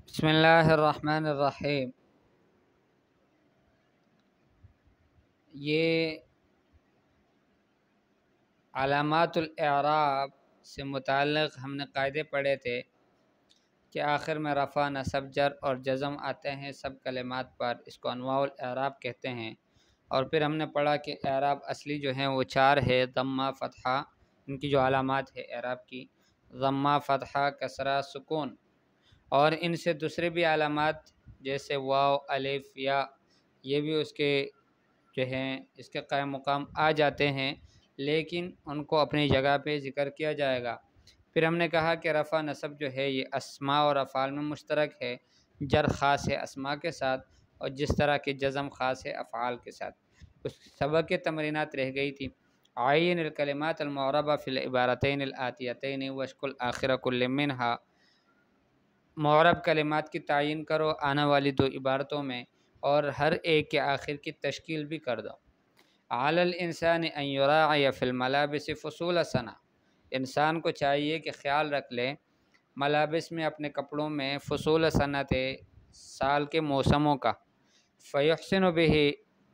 بسم اللہ الرحمن الرحیم۔ یہ علامات الاعراب سے متعلق ہم نے قاعدے پڑھے تھے کہ آخر میں رفع، نصب، جر اور جزم آتے ہیں سب کلمات پر، اس کو انواع الاعراب کہتے ہیں۔ اور پھر ہم نے پڑھا کہ اعراب اصلی جو ہیں وہ 4 ہے، ضمہ، فتحہ، ان کی جو علامات ہے اعراب کی، ضمہ، فتحہ، کسرہ، سکون، اور ان سے دوسرے بھی علامات جیسے واو، الف، یا، یہ بھی اس کے جو ہیں اس کے قائم مقام آ جاتے ہیں، لیکن ان کو اپنی جگہ پہ ذکر کیا جائے گا۔ پھر ہم نے کہا کہ رفع نصب جو ہے یہ اسماء اور افعال میں مشترک ہے، جر خاص ہے اسماء کے ساتھ، اور جس طرح کہ جزم خاص ہے افعال کے ساتھ۔ اس سبق کے تمرینات رہ گئی تھی۔ عین الکلمات المعربہ فی العبارتین الآتیتین واشکل آخر کل منہا، معرب کلمات کی تعین کرو آنے والی 2 عبارتوں میں، اور ہر ایک کے آخر کی تشکیل بھی کر دو۔ علی الانسان ان یراعی فی الملابس فصول سنہ، انسان کو چاہیے کہ خیال رکھ لے ملابس میں، اپنے کپڑوں میں، فصول صنعت، سال کے موسموں کا۔ فیحسن بہ،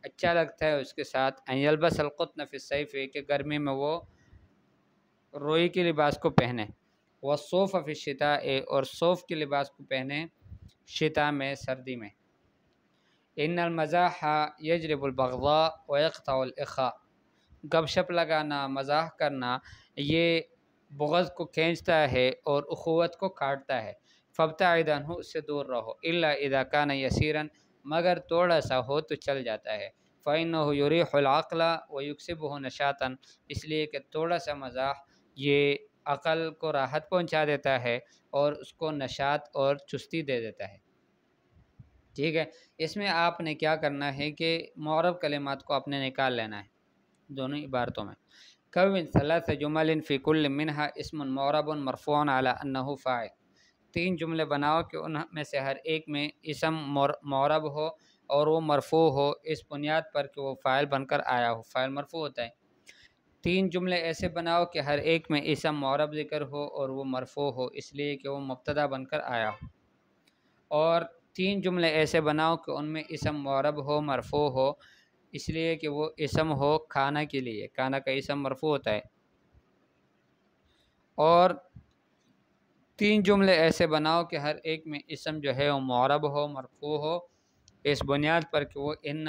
اچھا لگتا ہے اس کے ساتھ، ان یلبس القطن فی الصیف، کہ گرمی میں وہ روئی کے لباس کو پہنے، والصوف فی الشتاء، اور صوف کے لباس کو پہنے شتاء میں، سردی میں۔ ان المزاح یجلب البغضاء ویقطع الاخاء، گپ شپ لگانا، مزاح کرنا، یہ بغض کو کھینچتا ہے اور اخوت کو کاٹتا ہے۔ فابتعد عنہ، اس سے دور رہو، الا اذا کان یسیرا، مگر تھوڑا سا ہو تو چل جاتا ہے۔ فإنه يريح العقل ويكسبه نشاطا، اس لیے کہ تھوڑا سا مزاح یہ عقل کو راحت پہنچا دیتا ہے اور اس کو نشاط اور چستی دے دیتا ہے۔ ٹھیک ہے، اس میں آپ نے کیا کرنا ہے کہ معرب کلمات کو آپ نے نکال لینا ہے دونوں عبارتوں میں۔ کون ثلاث جمل فی کل منہا اسم معرب مرفوع علی انہ فاعل، 3 جملے بناؤ کہ ان میں سے ہر ایک میں اسم معرب ہو اور وہ مرفوع ہو، اس بنیاد پر کہ وہ فاعل بن کر آیا ہو، فاعل مرفوع ہوتا ہے۔ 3 جملے ایسے بناؤ کہ ہر ایک میں اسم معرب ذکر ہو اور وہ مرفوع ہو، اس لیے کہ وہ مبتدا بن کر آیا ہو۔ اور 3 جملے ایسے بناؤ کہ ان میں اسم معرب ہو، مرفوع ہو، اس لیے کہ وہ اسم ہو کھانا کے لیے، کھانا کا اسم مرفوع ہوتا ہے۔ اور 3 جملے ایسے بناؤ کہ ہر ایک میں اسم جو ہے وہ معرب ہو، مرفوع ہو، اس بنیاد پر کہ وہ ان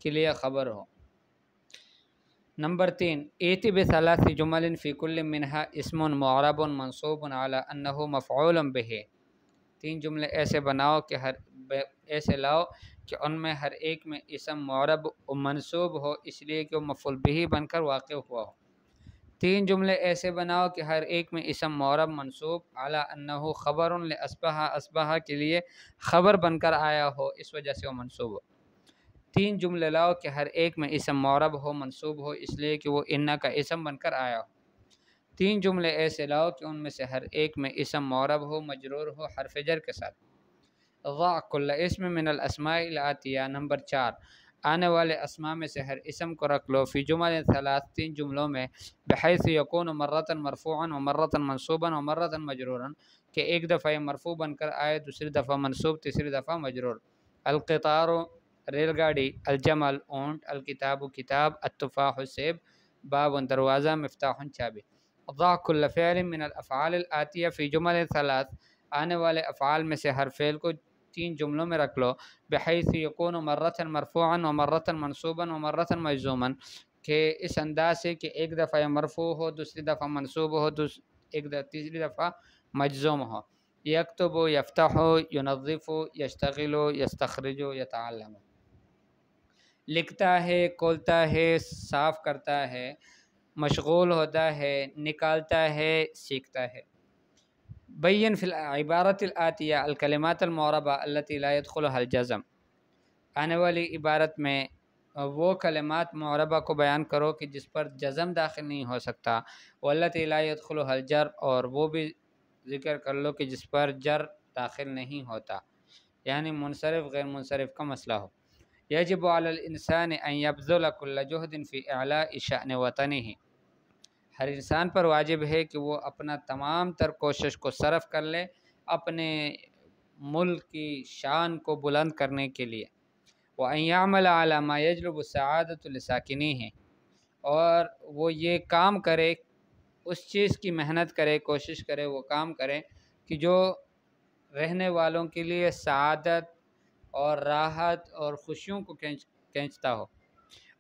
کے لیے خبر ہو۔ نمبر 3، ایتی بثلاث جمل فی کل منہا اسم معرب منصوب علی انہ مفعول بہ، 3 جملے ایسے بناؤ کہ ایسے لاؤ کہ ان میں ہر ایک میں اسم معرب و منصوب ہو، اس لیے کہ وہ مفعول بہ بن کر واقع ہوا ہو۔ 3 جملے ایسے بناؤ کہ ہر ایک میں اسم معرب منصوب علی انہ خبر لاصبح، اصبح کے لیے خبر بن کر آیا ہو، اس وجہ سے وہ منصوب ہو۔ 3 جملے لاؤ کہ ہر ایک میں اسم معرب ہو، منصوب ہو، اس لیے کہ وہ ان کا اسم بن کر آیا ہو۔ 3 جملے ایسے لاؤ کہ ان میں سے ہر ایک میں اسم معرب ہو، مجرور ہو حرف جر کے ساتھ۔ ضع کل اسم من الاسماء الاتیہ، نمبر 4، آنے والے اسماء میں سے ہر اسم کو رکھ لو، فی جمل 3 جملوں میں، بحیث یکون مرۃ مرفوعا و مرۃ منصوبا و مرۃ مجرورا، کہ ایک دفعہ یہ مرفوع بن کر آئے، دوسری دفعہ منصوب، تیسری دفعہ مجرور۔ القطار، ریل گاڑی، الجمل، اونٹ، الکتاب، کتاب، التفاح، سیب، باب، دروازہ، مفتاح، چابی۔ ضع کل فعل من الافعال الاتیہ فی جمل 3، آنے والے افعال میں سے ہر فعل کو 3 جملوں میں رکھ لو، بحیث یکون مرۃ مرفوعا و مرۃ منصوبا و مرۃ مجزوما، کہ اس انداز سے کہ ایک دفعہ مرفوع ہو، دوسری دفعہ منصوب ہو، تیسری دفعہ مجزوم ہو۔ یکتب، یفتح، ینظف، یشتغل، یستخرج، یتعلم، لکھتا ہے، کھولتا ہے، صاف کرتا ہے، مشغول ہوتا ہے، نکالتا ہے، سیکھتا ہے۔ بین فی العبارۃ الآتیہ الکلمات المعربہ التي لا يدخلها الجزم، آنے والی عبارت میں وہ کلمات معربہ کو بیان کرو کہ جس پر جزم داخل نہیں ہو سکتا، والتي لا يدخلها الجر، اور وہ بھی ذکر کر لو کہ جس پر جر داخل نہیں ہوتا، یعنی منصرف غیر منصرف کا مسئلہ ہو۔ یجب علی الانسان ان یبذل کل جہد فی اعلاء شأن وطنہ، ہر انسان پر واجب ہے کہ وہ اپنا تمام تر کوشش کو صرف کر لے اپنے ملک کی شان کو بلند کرنے کے لیے، وَأَن يَعْمَلَ عَلَى مَا يَجْلُبُ السَّعَادَةَ لِسَاكِنِيهِ، اور وہ یہ کام کرے، اس چیز کی محنت کرے، کوشش کرے، وہ کام کرے کہ جو رہنے والوں کے لیے سعادت اور راحت اور خوشیوں کو کھینچتا ہو۔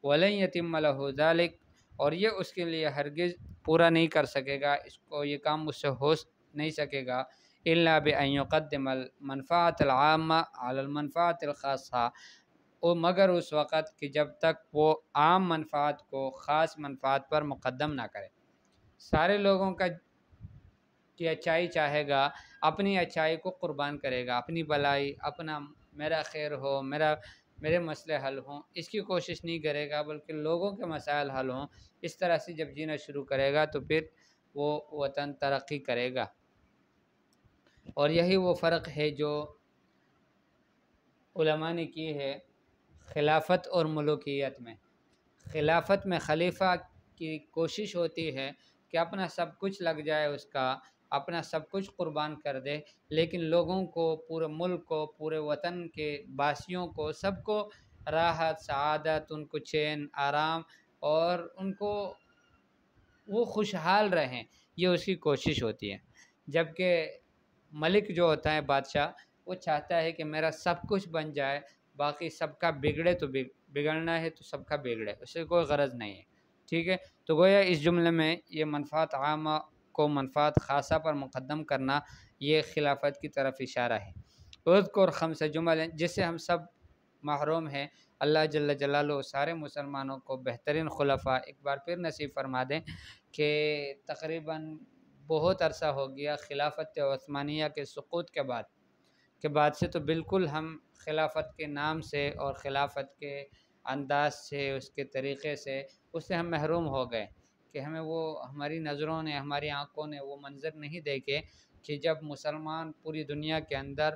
وَلَن يَتِمَّ لَهُ ذَلِكَ، اور یہ اس کے لیے ہرگز پورا نہیں کر سکے گا، اس کو یہ کام مجھ سے ہو نہیں سکے گا، إِلَّا بِأَن يُقَدِّمَ الْمَنْفَعَةَ الْعَامَّةَ عَلَى الْمَنْفَعَةِ الْخَاصَّةِ، مگر اس وقت کہ جب تک وہ عام منفعت کو خاص منفعت پر مقدم نہ کرے۔ سارے لوگوں کی اچھائی چاہے گا، اپنی اچھائی کو قربان کرے گا، اپنی بھلائی، اپنا میرا خیر ہو، میرے مسئلے حل ہوں، اس کی کوشش نہیں کرے گا، بلکہ لوگوں کے مسائل حل ہوں۔ اس طرح سے جب جینا شروع کرے گا تو پھر وہ وطن ترقی کرے گا۔ اور یہی وہ فرق ہے جو علماء نے کی ہے خلافت اور ملوکیت میں۔ خلافت میں خلیفہ کی کوشش ہوتی ہے کہ اپنا سب کچھ لگ جائے، اس کا اپنا سب کچھ قربان کر دے، لیکن لوگوں کو، پورے ملک کو، پورے وطن کے باسیوں کو، سب کو راحت، سعادت، ان کو چین، آرام، اور ان کو وہ خوشحال رہیں، یہ اس کی کوشش ہوتی ہے۔ جبکہ ملک جو ہوتا ہے، بادشاہ، وہ چاہتا ہے کہ میرا سب کچھ بن جائے، باقی سب کا بگڑے تو بگڑنا ہے تو سب کا بگڑے، اسے کوئی غرض نہیں ہے، ٹھیک ہے۔ تو گویا اس جملے میں یہ منفعت عامہ کو منفعت خاصہ پر مقدم کرنا، یہ خلافت کی طرف اشارہ ہے۔ اذکر خمس جمل، جس سے ہم سب محروم ہیں، اللہ جل جلالہ سارے مسلمانوں کو بہترین خلفاء ایک بار پھر نصیب فرما دیں کہ تقریباً بہت عرصہ ہو گیا خلافت عثمانیہ کے سقوط کے بعد سے تو بالکل ہم خلافت کے نام سے اور خلافت کے انداز سے، اس کے طریقے سے، اس سے ہم محروم ہو گئے کہ ہمیں وہ، ہماری نظروں نے، ہماری آنکھوں نے وہ منظر نہیں دیکھے کہ جب مسلمان پوری دنیا کے اندر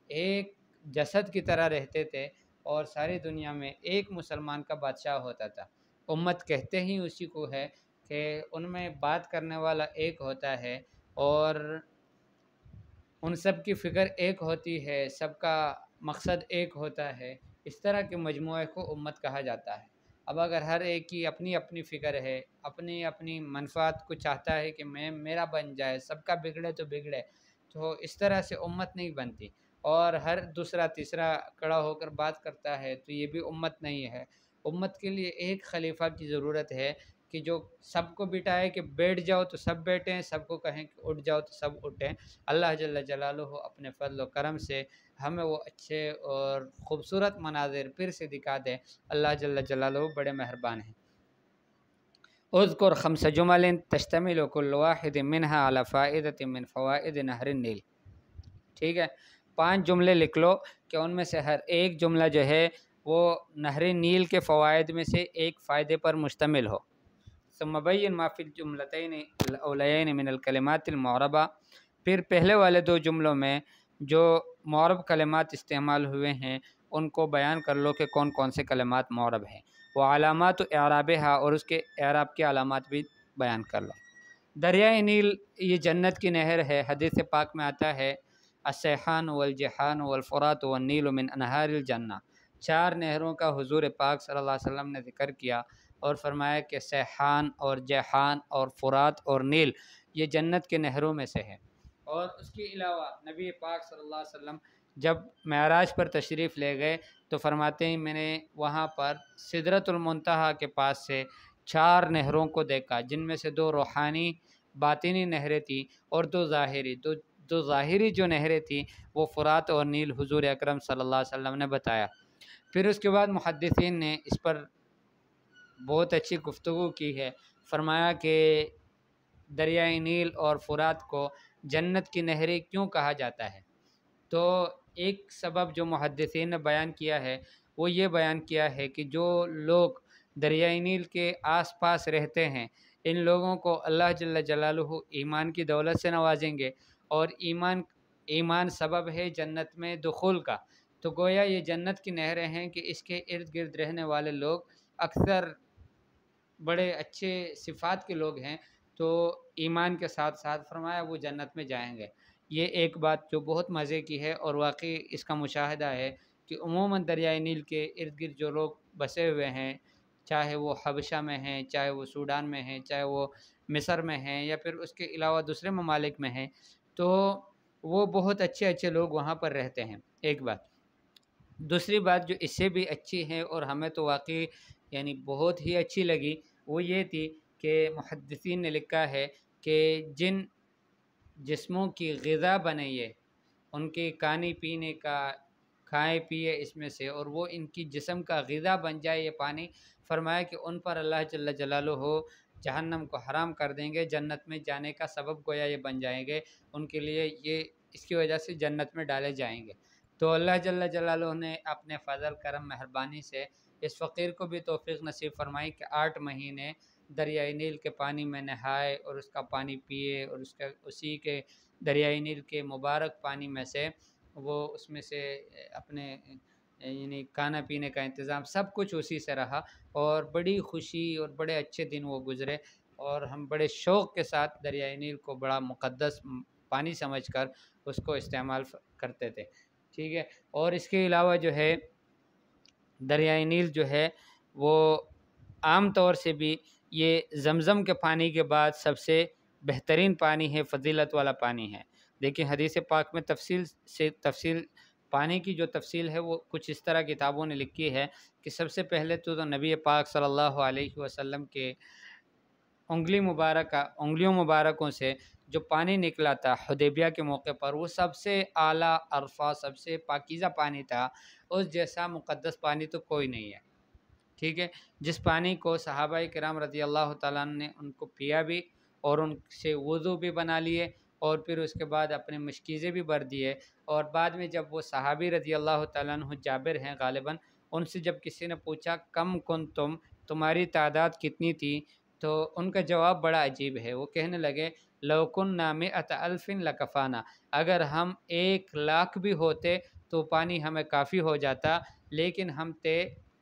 ایک جسد کی طرح رہتے تھے اور ساری دنیا میں ایک مسلمان کا بادشاہ ہوتا تھا۔ امت کہتے ہی اسی کو ہے کہ ان میں بات کرنے والا ایک ہوتا ہے اور ان سب کی فکر ایک ہوتی ہے، سب کا مقصد ایک ہوتا ہے، اس طرح کے مجموعے کو امت کہا جاتا ہے۔ اب اگر ہر ایک کی اپنی اپنی فکر ہے، اپنی اپنی منفعت کو چاہتا ہے کہ میرا بن جائے، سب کا بگڑے تو بگڑے، تو اس طرح سے امت نہیں بنتی۔ اور ہر دوسرا تیسرا کڑا ہو کر بات کرتا ہے تو یہ بھی امت نہیں ہے۔ امت کے لیے ایک خلیفہ کی ضرورت ہے کہ جو سب کو بٹھائے کہ بیٹھ جاؤ تو سب بیٹھیں، سب کو کہیں کہ اٹھ جاؤ تو سب اٹھیں۔ اللہ جل جلالہ اپنے فضل و کرم سے ہمیں وہ اچھے اور خوبصورت مناظر پھر سے دکھا دے۔ اللہ جل جلالہ بڑے مہربان ہیں۔ اذکر خمس جمل تشتمل کل واحد منها على فائدۃ من فوائد نہر النیل، ٹھیک ہے۔ 5 جملے لکھ لو کہ ان میں سے ہر ایک جملہ جو ہے وہ نہر نیل کے فوائد میں سے ایک فائدے پر مشتمل ہو۔ ثم بین ما فی الجملتین الاولیین من الکلمات المعربہ، پھر پہلے والے 2 جملوں میں جو معرب کلمات استعمال ہوئے ہیں ان کو بیان کر لو کہ کون کون سے کلمات معرب ہیں۔ وعلامات اعرابھا، اور اس کے اعراب کے علامات بھی بیان کر لو۔ دریائے نیل یہ جنت کی نہر ہے، حدیث پاک میں آتا ہے السیحان والجیحان والفرات والنیل من انہار الجنہ، 4 نہروں کا حضور پاک صلی اللہ علیہ وسلم نے ذکر کیا اور فرمایا کہ سیحان اور جیحان اور فرات اور نیل یہ جنت کے نہروں میں سے ہے۔ اور اس کے علاوہ نبی پاک صلی اللہ علیہ وسلم جب معراج پر تشریف لے گئے تو فرماتے ہیں میں نے وہاں پر سدرۃ المنتہا کے پاس سے 4 نہروں کو دیکھا، جن میں سے 2 روحانی باطنی نہریں تھیں اور 2 ظاہری۔ دو ظاہری جو نہریں تھیں وہ فرات اور نیل حضور اکرم صلی اللہ علیہ وسلم نے بتایا۔ پھر اس کے بعد محدثین نے اس پر بہت اچھی گفتگو کی ہے، فرمایا کہ دریائے نیل اور فرات کو جنت کی نہریں کیوں کہا جاتا ہے؟ تو ایک سبب جو محدثین نے بیان کیا ہے وہ یہ بیان کیا ہے کہ جو لوگ دریائے نیل کے آس پاس رہتے ہیں ان لوگوں کو اللہ جل جلالہ ایمان کی دولت سے نوازیں گے، اور ایمان سبب ہے جنت میں دخول کا۔ تو گویا یہ جنت کی نہریں ہیں کہ اس کے ارد گرد رہنے والے لوگ اکثر بڑے اچھے صفات کے لوگ ہیں، تو ایمان کے ساتھ ساتھ فرمایا وہ جنت میں جائیں گے۔ یہ ایک بات جو بہت مزے کی ہے اور واقعی اس کا مشاہدہ ہے کہ عموماً دریائے نیل کے ارد گرد جو لوگ بسے ہوئے ہیں، چاہے وہ حبشہ میں ہیں، چاہے وہ سوڈان میں ہیں، چاہے وہ مصر میں ہیں، یا پھر اس کے علاوہ دوسرے ممالک میں ہیں، تو وہ بہت اچھے اچھے لوگ وہاں پر رہتے ہیں، ایک بات۔ دوسری بات جو اس سے بھی اچھی ہے اور ہمیں تو واقعی یعنی بہت ہی اچھی لگی، وہ یہ تھی کہ محدثین نے لکھا ہے کہ جن جسموں کی غذا بنی ہے، ان کے کھانے پینے کا کھائے پیے اس میں سے، اور وہ ان کی جسم کا غذا بن جائے یہ پانی، فرمایا کہ ان پر اللہ جل جلالہ جہنم کو حرام کر دیں گے، جنت میں جانے کا سبب گویا یہ بن جائیں گے ان کے لیے، یہ اس کی وجہ سے جنت میں ڈالے جائیں گے۔ تو اللہ جل جلالہ نے اپنے فضل کرم مہربانی سے اس فقیر کو بھی توفیق نصیب فرمائی کہ 8 مہینے دریائے نیل کے پانی میں نہائے اور اس کا پانی پیے، اور اسی کے دریائے نیل کے مبارک پانی میں سے وہ اس میں سے اپنے یعنی کھانا پینے کا انتظام سب کچھ اسی سے رہا، اور بڑی خوشی اور بڑے اچھے دن وہ گزرے، اور ہم بڑے شوق کے ساتھ دریائے نیل کو بڑا مقدس پانی سمجھ کر اس کو استعمال کرتے تھے، ٹھیک ہے۔ اور اس کے علاوہ جو ہے دریائے نیل جو ہے وہ عام طور سے بھی یہ زمزم کے پانی کے بعد سب سے بہترین پانی ہے، فضیلت والا پانی ہے۔ دیکھیں حدیث پاک میں تفصیل پانی کی جو تفصیل ہے وہ کچھ اس طرح کتابوں نے لکھی ہے کہ سب سے پہلے تو نبی پاک صلی اللہ علیہ وسلم کے انگلیوں مبارکوں سے جو پانی نکلا تھا حدیبیہ کے موقع پر، وہ سب سے اعلیٰ عرفہ سب سے پاکیزہ پانی تھا، اس جیسا مقدس پانی تو کوئی نہیں ہے، ٹھیک ہے۔ جس پانی کو صحابہ کرام رضی اللہ تعالیٰ نے ان کو پیا بھی، اور ان سے وضو بھی بنا لیے، اور پھر اس کے بعد اپنے مشکیزیں بھی بھر دیے، اور بعد میں جب وہ صحابی رضی اللہ تعالیٰ عنہ جابر ہیں غالباً، ان سے جب کسی نے پوچھا کم کنتم، تمہاری تعداد کتنی تھی، تو ان کا جواب بڑا عجیب ہے، وہ کہنے لگے لو کننا مئۃ الف لکفانا، اگر ہم 1,00,000 بھی ہوتے تو پانی ہمیں کافی ہو جاتا، لیکن ہم تھے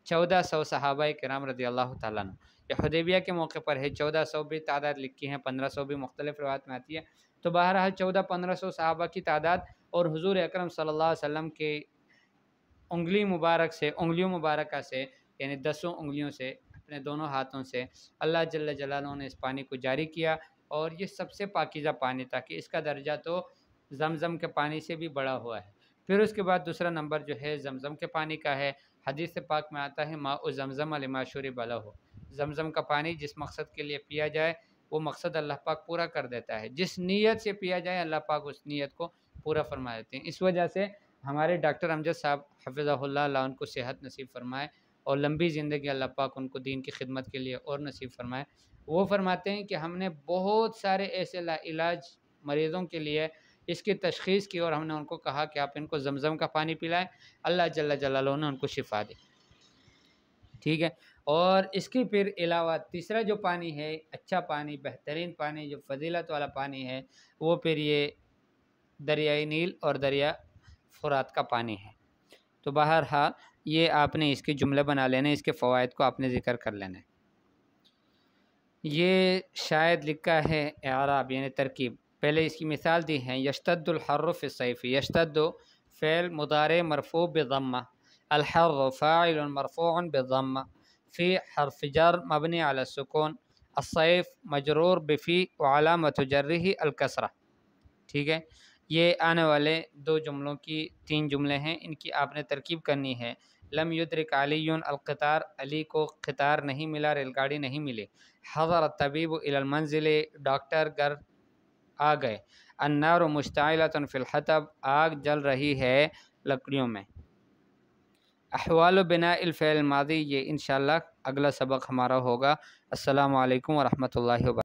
1400 صحابہ کرام رضی اللہ تعالیٰ عنہ۔ یہ حدیبیہ کے موقع پر ہے، 1400 بھی تعداد لکھی ہیں، 1500 بھی مختلف روایت میں آتی ہے، تو بہرحال 1400-1500 صحابہ کی تعداد، اور حضور اکرم صلی اللہ علیہ وسلم کے انگلیوں مبارکہ سے یعنی 10 انگلیوں سے اپنے دونوں ہاتھوں سے اللہ جل جلالہ نے اس پانی کو جاری کیا، اور یہ سب سے پاکیزہ پانی تھا کہ اس کا درجہ تو زمزم کے پانی سے بھی بڑا ہوا ہے۔ پھر اس کے بعد دوسرا نمبر جو ہے زمزم کے پانی کا ہے، حدیث پاک میں آتا ہے ماء زمزم لما شرب لہ، زمزم کا پانی جس مقصد کے لیے پیا جائے وہ مقصد اللہ پاک پورا کر دیتا ہے، جس نیت سے پیا جائے اللہ پاک اس نیت کو پورا فرما دیتے ہیں۔ اس وجہ سے ہمارے ڈاکٹر امجد صاحب حفظہ اللہ ان کو صحت نصیب فرمائے اور لمبی زندگی اللہ پاک ان کو دین کی خدمت کے لیے اور نصیب فرمائے، وہ فرماتے ہیں کہ ہم نے بہت سارے ایسے علاج مریضوں کے لیے اس کی تشخیص کی، اور ہم نے ان کو کہا کہ آپ ان کو زمزم کا پانی پلائیں، اللہ جل جلالہ نے ان کو شفا دی، ٹھیک ہے۔ اور اس کے پھر علاوہ تیسرا جو پانی ہے اچھا پانی، بہترین پانی، جو فضیلت والا پانی ہے، وہ پھر یہ دریائے نیل اور دریا فرات کا پانی ہے۔ تو بہرحال یہ آپ نے اس کے جملے بنا لینے، اس کے فوائد کو آپ نے ذکر کر لینا ہے۔ یہ شاید لکھا ہے اعراب یعنی ترکیب، پہلے اس کی مثال دی ہے، یشتد الحر فی الصیف، یشتد فعل مضارع مرفوع بضمہ، الحر فاعل مرفوع بضمہ، فی حرف جر مبنی علی السکون، الصیف مجرور بفی وعلامۃ جرہ الکسرہ، ٹھیک ہے۔ یہ آنے والے 2 جملوں کی 3 جملے ہیں، ان کی آپ نے ترکیب کرنی ہے۔ لم یدرک علی القطار، علی کو قطار نہیں ملا، ریل گاڑی نہیں ملی۔ حضر الطبیب الی المنزل، ڈاکٹر گھر آ گئے۔ النار مشتعلۃ فی الحطب، آگ جل رہی ہے لکڑیوں میں۔ احوال بناء الفعل الماضی، یہ انشاءاللہ اگلا سبق ہمارا ہوگا۔ السلام علیکم ورحمۃ اللہ وبرکاتہ۔